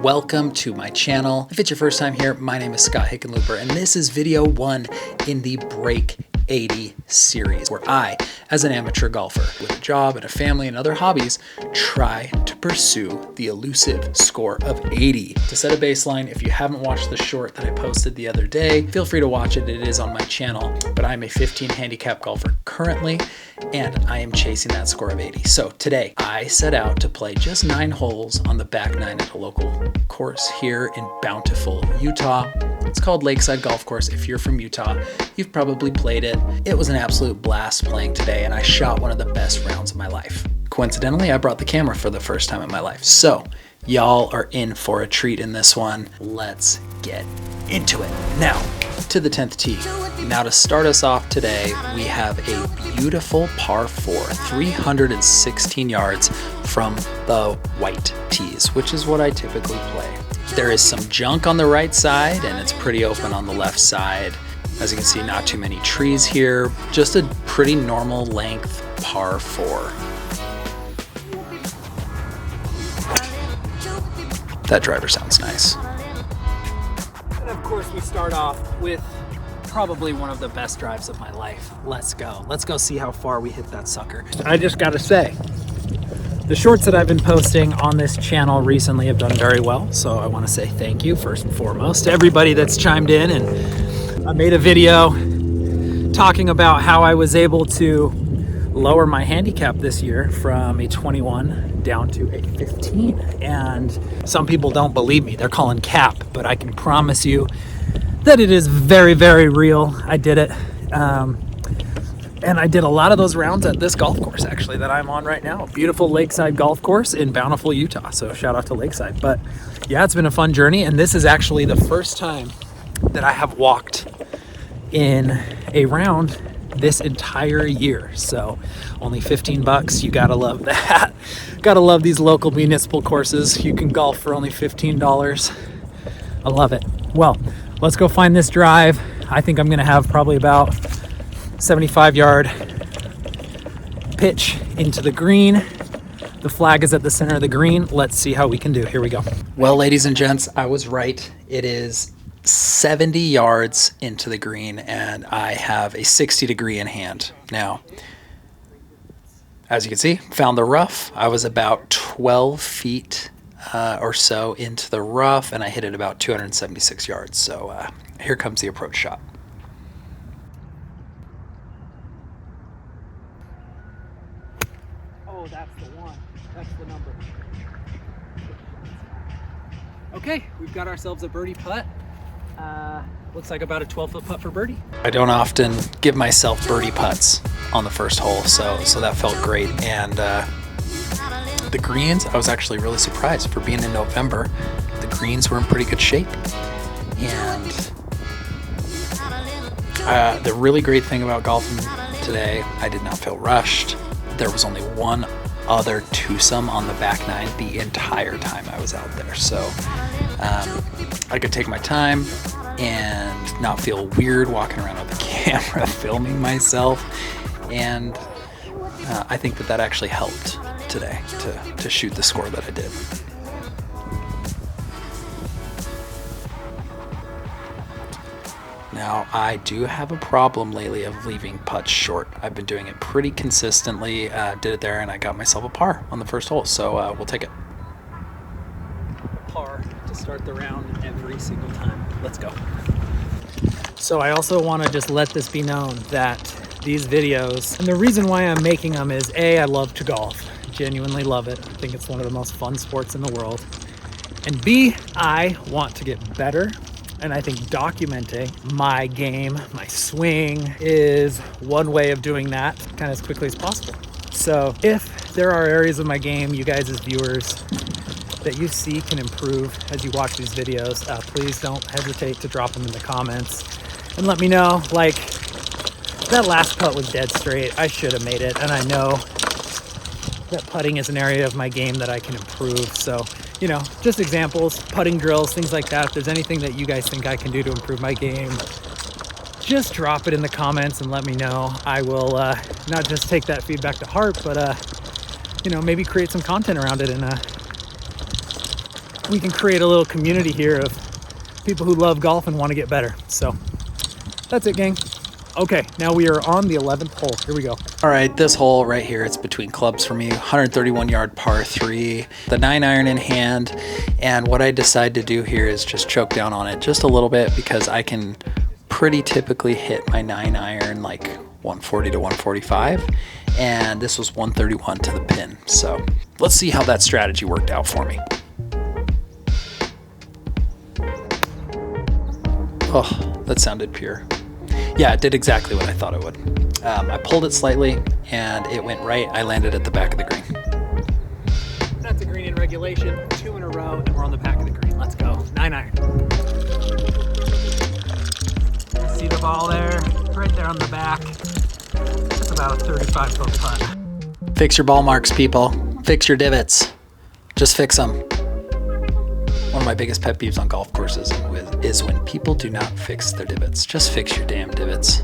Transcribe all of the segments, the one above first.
welcome to my channel. If it's your first time here, my name is Scott Hickenlooper, and this is video 1 in the Break 80 series, where I, as an amateur golfer with a job and a family and other hobbies, try to pursue the elusive score of 80. To set a baseline, if you haven't watched the short that I posted the other day, feel free to watch it. It is on my channel, but I'm a 15 handicap golfer currently, and I am chasing that score of 80. So today, I set out to play just 9 holes on the back 9 at a local course here in Bountiful, Utah. It's called Lakeside Golf Course. If you're from Utah, you've probably played it. It was an absolute blast playing today, and I shot one of the best rounds of my life. Coincidentally, I brought the camera for the first time in my life. So y'all are in for a treat in this one. Let's get into it. Now, to the 10th tee. Now to start us off today, we have a beautiful par 4, 316 yards from the white tees, which is what I typically play. There is some junk on the right side, and it's pretty open on the left side. As you can see, not too many trees here. Just a pretty normal length par 4. That driver sounds nice. And of course, we start off with probably one of the best drives of my life. Let's go. Let's go see how far we hit that sucker. I just gotta say, the shorts that I've been posting on this channel recently have done very well, so I want to say thank you first and foremost to everybody that's chimed in. And I made a video talking about how I was able to lower my handicap this year from a 21 down to a 15, and some people don't believe me. They're calling cap, but I can promise you that it is very, very real. I did it. And I did a lot of those rounds at this golf course, actually, that I'm on right now. Beautiful Lakeside Golf Course in Bountiful, Utah. So shout out to Lakeside. But yeah, it's been a fun journey. And this is actually the first time that I have walked in a round this entire year. So only 15 bucks. You gotta love that. Gotta love these local municipal courses. You can golf for only $15. I love it. Well, let's go find this drive. I think I'm gonna have probably about 75-yard pitch into the green. The flag is at the center of the green. Let's see how we can do. Here we go. Well, ladies and gents, I was right. It is 70 yards into the green, and I have a 60-degree in hand. Now, as you can see, found the rough. I was about 12 feet or so into the rough, and I hit it about 276 yards. So here comes the approach shot. Oh, that's the one. That's the number. Okay, we've got ourselves a birdie putt. Looks like about a 12-foot putt for birdie. I don't often give myself birdie putts on the first hole, so that felt great. And the greens, I was actually really surprised. For being in November, the greens were in pretty good shape. And the really great thing about golfing today, I did not feel rushed. There was only one other twosome on the back 9 the entire time I was out there. So I could take my time and not feel weird walking around with the camera filming myself. And I think that actually helped today to shoot the score that I did. Now, I do have a problem lately of leaving putts short. I've been doing it pretty consistently. Did it there, and I got myself a par on the first hole, so we'll take it. Par to start the round every single time. Let's go. So I also want to just let this be known that these videos, and the reason why I'm making them is A, I love to golf. Genuinely love it. I think it's one of the most fun sports in the world. And B, I want to get better. And I think documenting my game, my swing, is one way of doing that kind of as quickly as possible. So if there are areas of my game, you guys as viewers, that you see can improve as you watch these videos, please don't hesitate to drop them in the comments and let me know. Like, that last putt was dead straight. I should have made it, and I know that putting is an area of my game that I can improve. So, you know, just examples, putting drills, things like that. If there's anything that you guys think I can do to improve my game, just drop it in the comments and let me know. I will not just take that feedback to heart, but you know, maybe create some content around it and we can create a little community here of people who love golf and want to get better. So that's it, gang. Okay, now we are on the 11th hole. Here we go. All right, this hole right here, it's between clubs for me, 131 yard par 3, the 9-iron in hand. And what I decide to do here is just choke down on it just a little bit, because I can pretty typically hit my 9-iron like 140 to 145. And this was 131 to the pin. So let's see how that strategy worked out for me. Oh, that sounded pure. Yeah, it did exactly what I thought it would. I pulled it slightly and it went right. I landed at the back of the green. That's a green in regulation, 2 in a row, and we're on the back of the green. Let's go. 9-iron. See the ball there? Right there on the back. That's about a 35-foot putt. Fix your ball marks, people. Fix your divots. Just fix them. One of my biggest pet peeves on golf courses is when people do not fix their divots. Just fix your damn divots.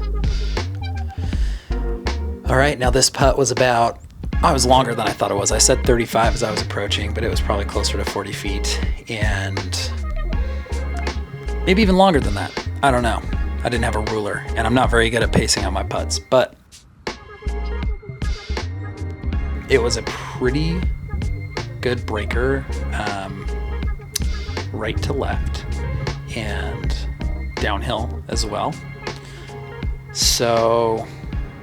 All right, now this putt was about, it was longer than I thought it was. I said 35 as I was approaching, but it was probably closer to 40 feet and maybe even longer than that. I don't know. I didn't have a ruler and I'm not very good at pacing on my putts, but it was a pretty good breaker, right to left and downhill as well. So,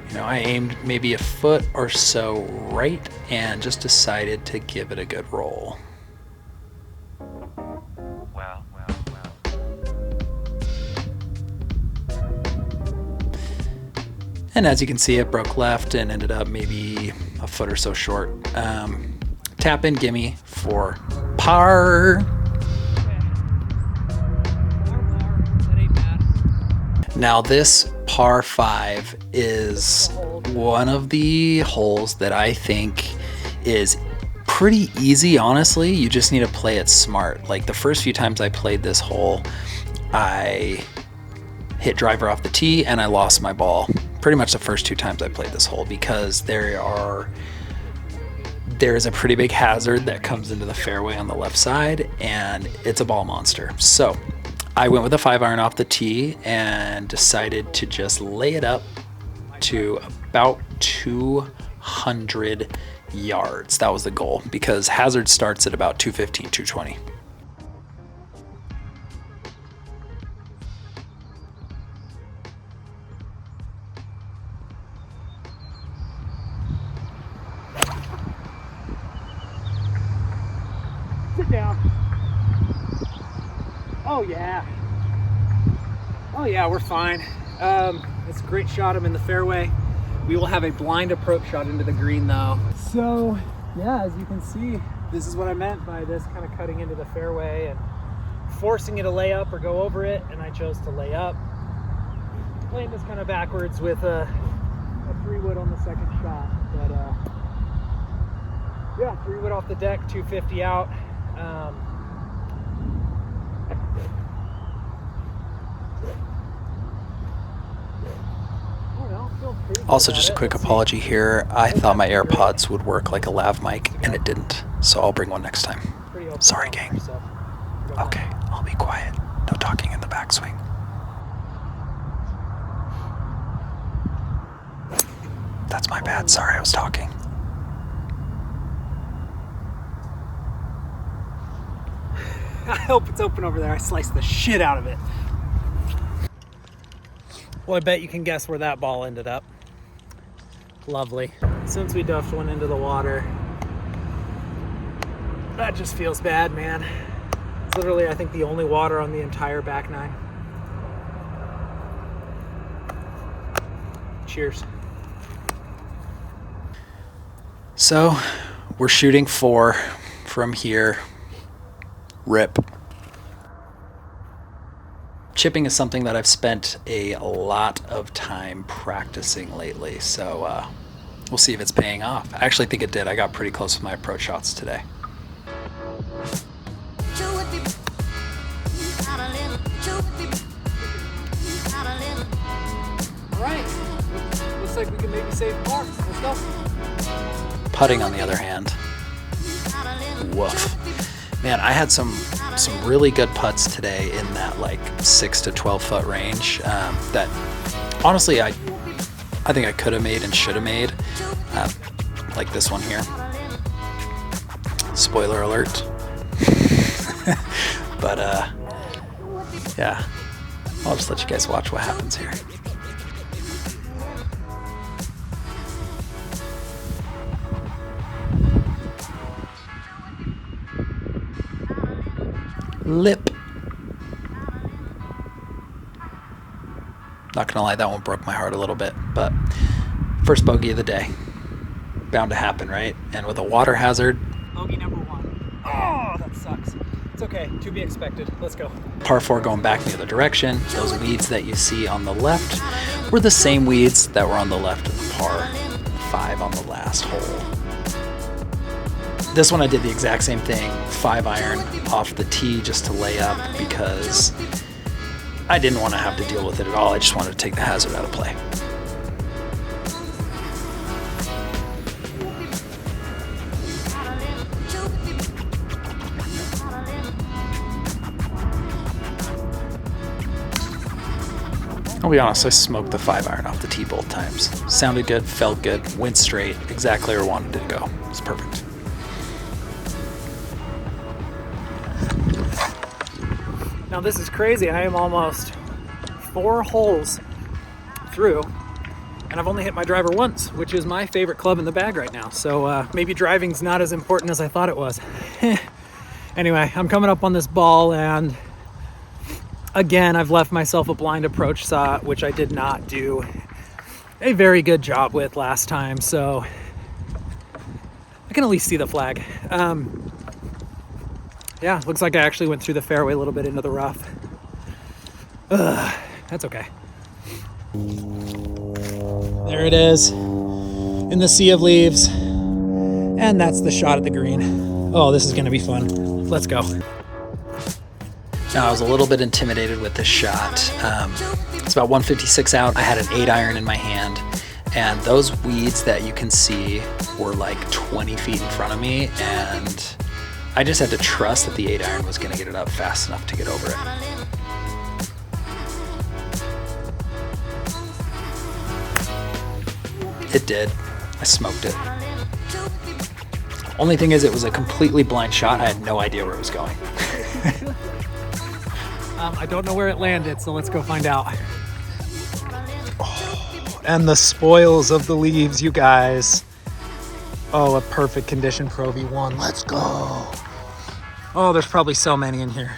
you know, I aimed maybe a foot or so right and just decided to give it a good roll. Wow. And as you can see, it broke left and ended up maybe a foot or so short. Tap in gimme for par. Now this par 5 is one of the holes that I think is pretty easy, honestly. You just need to play it smart. Like the first few times I played this hole, I hit driver off the tee and I lost my ball. Pretty much the first 2 times I played this hole, because there is a pretty big hazard that comes into the fairway on the left side and it's a ball monster. So I went with a 5-iron off the tee and decided to just lay it up to about 200 yards. That was the goal, because hazard starts at about 215, 220. Sit down. Oh yeah, we're fine. It's a great shot. I'm in the fairway. We will have a blind approach shot into the green though. So yeah, as you can see, this is what I meant by this kind of cutting into the fairway and forcing it to lay up or go over it, and I chose to lay up. Playing this kind of backwards with a 3-wood on the second shot, but yeah, 3-wood off the deck, 250 out. Also, just a quick apology here. I thought my AirPods would work like a lav mic and it didn't, so I'll bring one next time. Sorry, gang. Okay, I'll be quiet. No talking in the backswing. That's my bad. Sorry, I was talking. I hope it's open over there. I sliced the shit out of it. Well, I bet you can guess where that ball ended up. Lovely. Since we duffed one into the water, that just feels bad, man. It's literally, I think, the only water on the entire back nine. Cheers. So, we're shooting 4 from here. Rip. Chipping is something that I've spent a lot of time practicing lately, so we'll see if it's paying off. I actually think it did. I got pretty close with my approach shots today. All right, looks like we can maybe save par. Let's go. Putting, on the other hand, woof. Man, I had some really good putts today in that like 6 to 12 foot range that honestly I think I could have made and should have made, like this one here. Spoiler alert. But yeah, I'll just let you guys watch what happens here. Lip. Not gonna lie, that one broke my heart a little bit, but first bogey of the day. Bound to happen, right? And with a water hazard. Bogey number 1. Oh, that sucks. It's okay, to be expected. Let's go. Par 4 going back the other direction. Those weeds that you see on the left were the same weeds that were on the left of the par 5 on the last hole. This one I did the exact same thing, 5-iron off the tee just to lay up because I didn't want to have to deal with it at all. I just wanted to take the hazard out of play. I'll be honest, I smoked the 5-iron off the tee both times. Sounded good, felt good, went straight, exactly where I wanted it to go. It was perfect. Now this is crazy. I am almost 4 holes through, and I've only hit my driver once, which is my favorite club in the bag right now. So maybe driving's not as important as I thought it was. Anyway, I'm coming up on this ball, and again, I've left myself a blind approach shot, which I did not do a very good job with last time. So I can at least see the flag. Yeah, looks like I actually went through the fairway a little bit into the rough. That's okay. There it is, in the sea of leaves. And that's the shot at the green. Oh, this is gonna be fun. Let's go. Now, I was a little bit intimidated with this shot. It's about 156 out. I had an 8-iron in my hand, and those weeds that you can see were like 20 feet in front of me, and I just had to trust that the 8-iron was gonna get it up fast enough to get over it. It did. I smoked it. Only thing is, it was a completely blind shot. I had no idea where it was going. I don't know where it landed, so let's go find out. Oh, and the spoils of the leaves, you guys. Oh, a perfect condition Pro V1. Let's go. Oh, there's probably so many in here.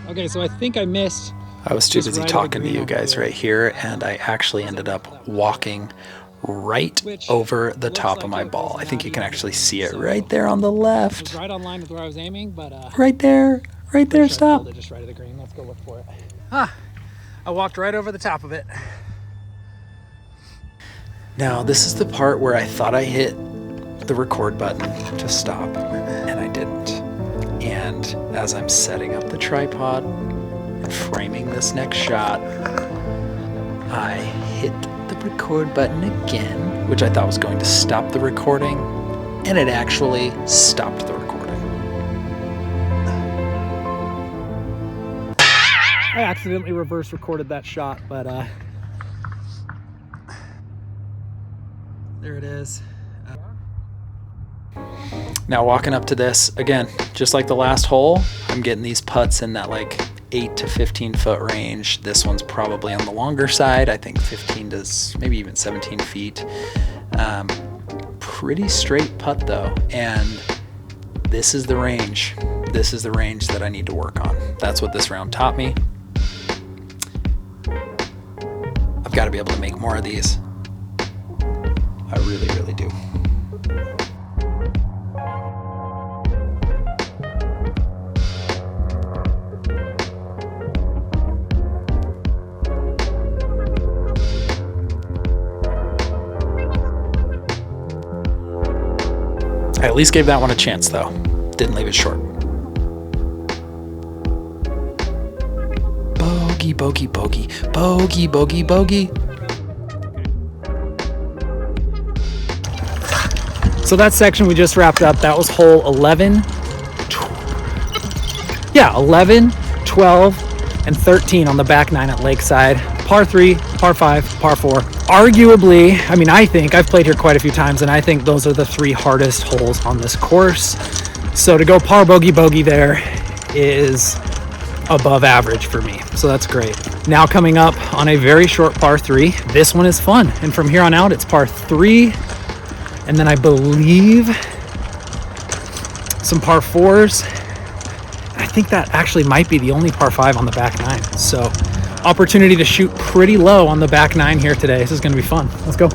Okay, so I think I missed. I was too busy talking to you guys right here, and I actually ended up walking right over the top of my ball. I think you can actually see it right there on the left. It was right on line with where I was aiming, but right there, stop. Just right at the green. Let's go look for it. I walked right over the top of it. Now, this is the part where I thought I hit the record button to stop, and I didn't. And as I'm setting up the tripod and framing this next shot, I hit the record button again, which I thought was going to stop the recording, and it actually stopped the recording. I accidentally reverse recorded that shot, but there it is. Now, walking up to this, again, just like the last hole, I'm getting these putts in that like 8 to 15 foot range. This one's probably on the longer side. I think 15 to maybe even 17 feet. Pretty straight putt though. And this is the range. This is the range that I need to work on. That's what this round taught me. I've got to be able to make more of these. I really, really do. I at least gave that one a chance though. Didn't leave it short. Bogey, bogey, bogey, bogey, bogey, bogey. So that section we just wrapped up, that was hole 11, 11, 12, and 13 on the back 9 at Lakeside. Par 3, par 5, par 4. Arguably, I mean, I think, I've played here quite a few times, and I think those are the 3 hardest holes on this course. So to go par bogey bogey there is above average for me, so that's great. Now coming up on a very short par 3. This one is fun, and from here on out it's par 3, and then I believe some par 4s. I think that actually might be the only par 5 on the back 9. So opportunity to shoot pretty low on the back 9 here today. This is going to be fun. Let's go.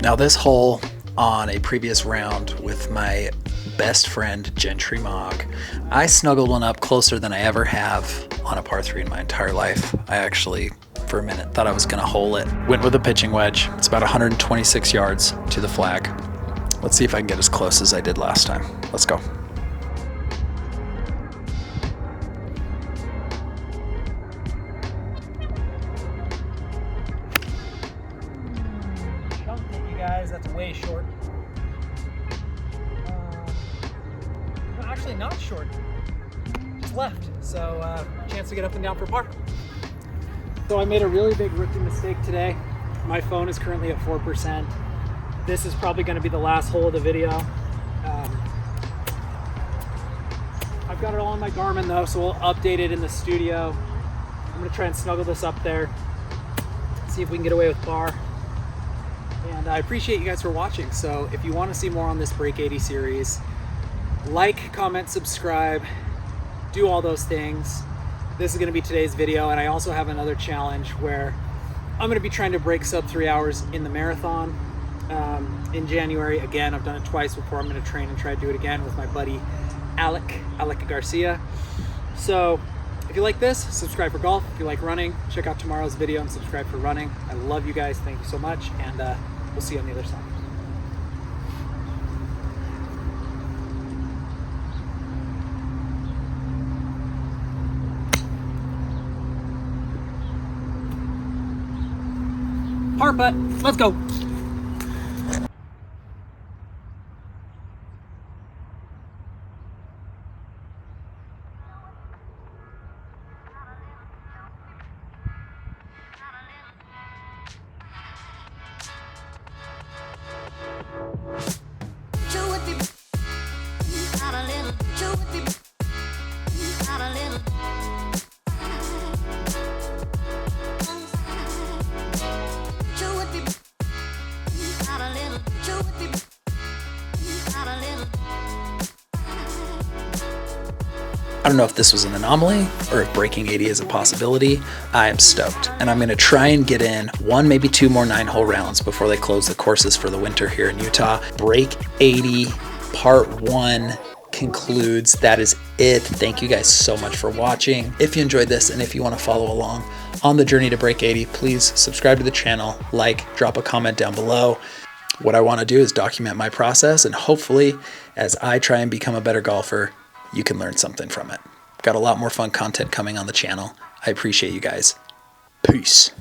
Now this hole on a previous round with my best friend Gentry Mog, I snuggled one up closer than I ever have on a par 3 in my entire life. I actually, for a minute, thought I was going to hole it. Went with a pitching wedge. It's about 126 yards to the flag. Let's see if I can get as close as I did last time. Let's go. Chunked it, you guys. That's way short. Actually not short, just left. So chance to get up and down for par. So I made a really big rookie mistake today. My phone is currently at 4%. This is probably going to be the last hole of the video. I've got it all on my Garmin though, so we'll update it in the studio. I'm going to try and snuggle this up there, see if we can get away with par. And I appreciate you guys for watching. So if you want to see more on this Break 80 series, like, comment, subscribe, do all those things. This is going to be today's video, and I also have another challenge where I'm going to be trying to break sub 3 hours in the marathon in January. Again, I've done it twice before. I'm going to train and try to do it again with my buddy Alec Garcia. So if you like this, subscribe for golf. If you like running, check out tomorrow's video and subscribe for running. I love you guys. Thank you so much, and we'll see you on the other side. Par putt, let's go. I don't know if this was an anomaly or if breaking 80 is a possibility. I am stoked, and I'm going to try and get in 1, maybe 2 more 9-hole rounds before they close the courses for the winter here in Utah. Break 80 part 1 concludes. That is it. Thank you guys so much for watching. If you enjoyed this and if you want to follow along on the journey to break 80, please subscribe to the channel, like, drop a comment down below. What I want to do is document my process, and hopefully as I try and become a better golfer, you can learn something from it. Got a lot more fun content coming on the channel. I appreciate you guys. Peace.